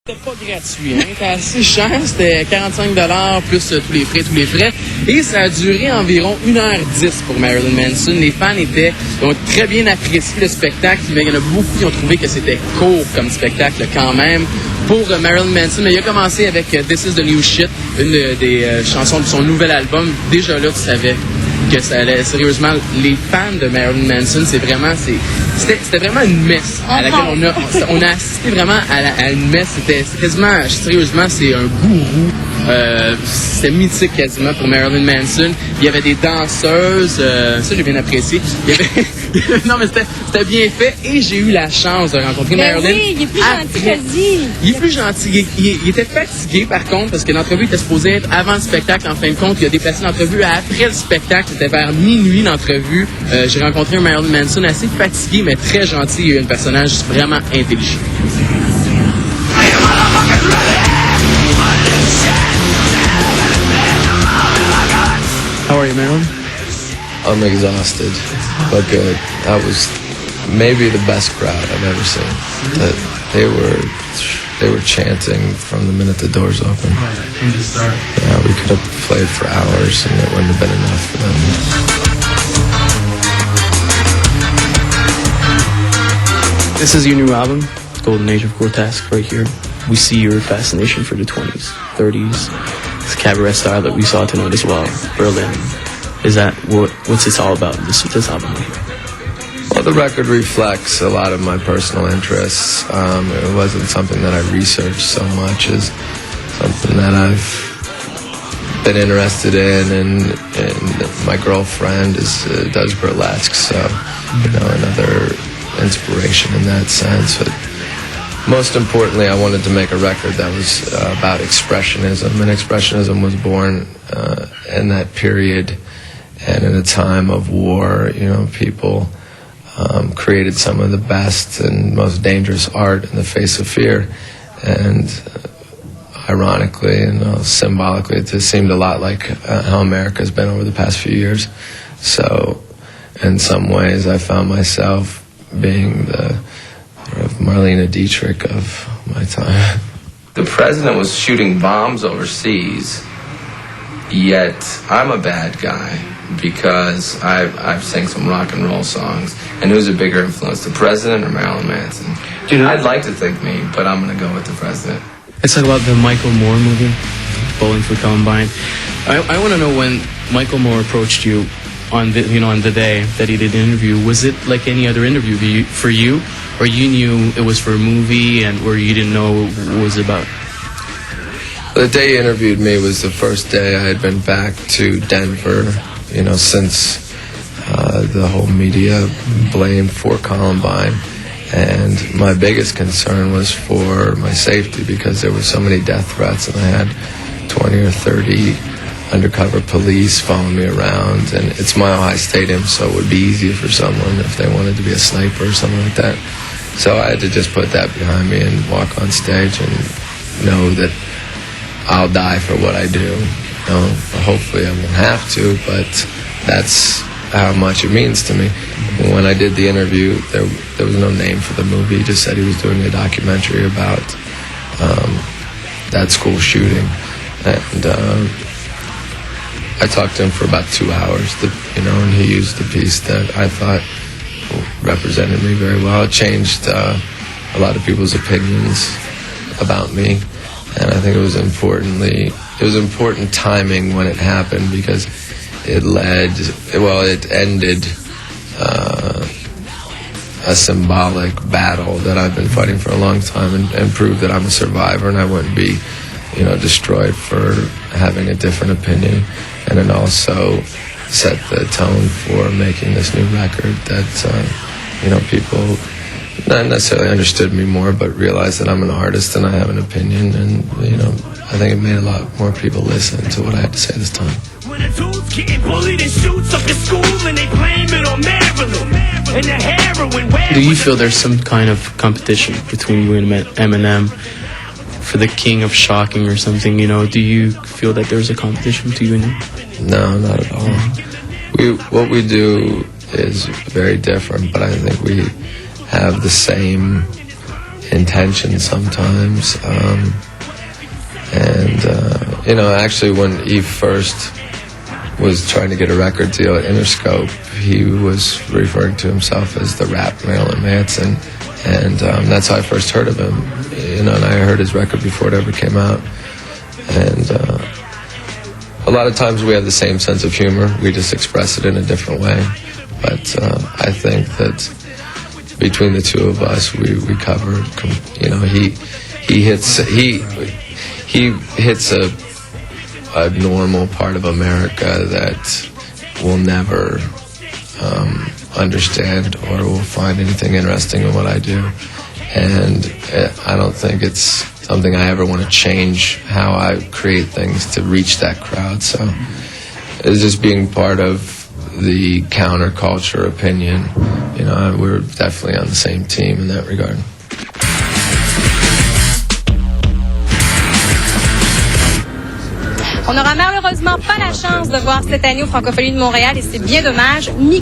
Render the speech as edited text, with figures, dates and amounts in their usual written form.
C'était pas gratuit, hein? C'était assez cher, c'était 45$ plus tous les frais. Et ça a duré environ 1h10 pour Marilyn Manson. Les fans ont très bien apprécié le spectacle. Il y en a beaucoup qui ont trouvé que c'était court comme spectacle quand même pour Marilyn Manson. Mais il a commencé avec This Is The New Shit, une des chansons de son nouvel album. Déjà là, tu savais que ça allait, sérieusement, les fans de Marilyn Manson, c'était vraiment une messe à laquelle on a assisté vraiment à une messe. C'était quasiment, sérieusement, c'est un gourou. C'était mythique quasiment pour Marilyn Manson. Il y avait des danseuses, ça j'ai bien apprécié. Non mais c'était bien fait et j'ai eu la chance de rencontrer Marilyn. Oui, il est plus gentil que dit. Il est plus gentil. Il était fatigué par contre parce que l'entrevue était supposée être avant le spectacle. En fin de compte, il a déplacé l'entrevue après le spectacle. C'était vers minuit l'entrevue. J'ai rencontré un Marilyn Manson assez fatigué mais très gentil et un personnage vraiment intelligent. How are you, Marilyn? I'm exhausted, but good. That was maybe the best crowd I've ever seen. They were chanting from the minute the doors opened. Yeah, we could have played for hours and it wouldn't have been enough for them. This is your new album, Golden Age of Grotesque, right here. We see your fascination for the 20s, 30s. This cabaret style that we saw tonight as well, Berlin. Is that what's this all about, this album right here? Well, the record reflects a lot of my personal interests. It wasn't something that I researched so much as something that I've been interested in, and my girlfriend does burlesque, so another inspiration in that sense. But most importantly, I wanted to make a record that was about expressionism, and expressionism was born in that period and in a time of war. People created some of the best and most dangerous art in the face of fear, and ironically and symbolically, it just seemed a lot like how America's been over the past few years. So in some ways I found myself being the sort of Marlene Dietrich of my time. The president was shooting bombs overseas, yet I'm a bad guy because I've sang some rock and roll songs. And who's a bigger influence, the president or Marilyn Manson? I'd like to think me, but I'm going to go with the president. Let's talk about the Michael Moore movie, Bowling for Columbine. I want to know when Michael Moore approached you on the day that he did the interview. Was it like any other interview for you, or you knew it was for a movie and where you didn't know what it was about? The day he interviewed me was the first day I had been back to Denver, since the whole media blamed for Columbine. And my biggest concern was for my safety because there were so many death threats, and I had 20 or 30 undercover police following me around. And it's Mile High Stadium, so it would be easier for someone if they wanted to be a sniper or something like that. So I had to just put that behind me and walk on stage and know that I'll die for what I do. Hopefully I won't have to, but that's how much it means to me. When I did the interview, there was no name for the movie. He just said he was doing a documentary about that school shooting. And I talked to him for about 2 hours, and he used the piece that I thought represented me very well. It changed a lot of people's opinions about me. And I think it was important timing when it happened because it ended a symbolic battle that I've been fighting for a long time and proved that I'm a survivor and I wouldn't be, destroyed for having a different opinion. And it also set the tone for making this new record that, people not necessarily understood me more, but realized that I'm an artist and I have an opinion, and I think it made a lot more people listen to what I had to say this time. When a dude's getting bullied and shoots up the school and they blame it on Marilyn and the heroin. Do you feel there's some kind of competition between you and Eminem for the king of shocking or something? Do you feel that there's a competition between you? No, not at all. What we do is very different, but I think we have the same intention sometimes. Actually, when he first was trying to get a record deal at Interscope, he was referring to himself as the rap Marilyn Manson, and that's how I first heard of him. And I heard his record before it ever came out. And a lot of times we have the same sense of humor, we just express it in a different way. But I think that between the two of us, we cover. He hits a normal part of America that will never understand or will find anything interesting in what I do. And I don't think it's something I ever want to change how I create things to reach that crowd. So it's just being part of the counterculture opinion. We're definitely on the same team in that regard. On n'aura malheureusement pas la chance de voir cette année au Francophonie de Montréal et c'est bien dommage.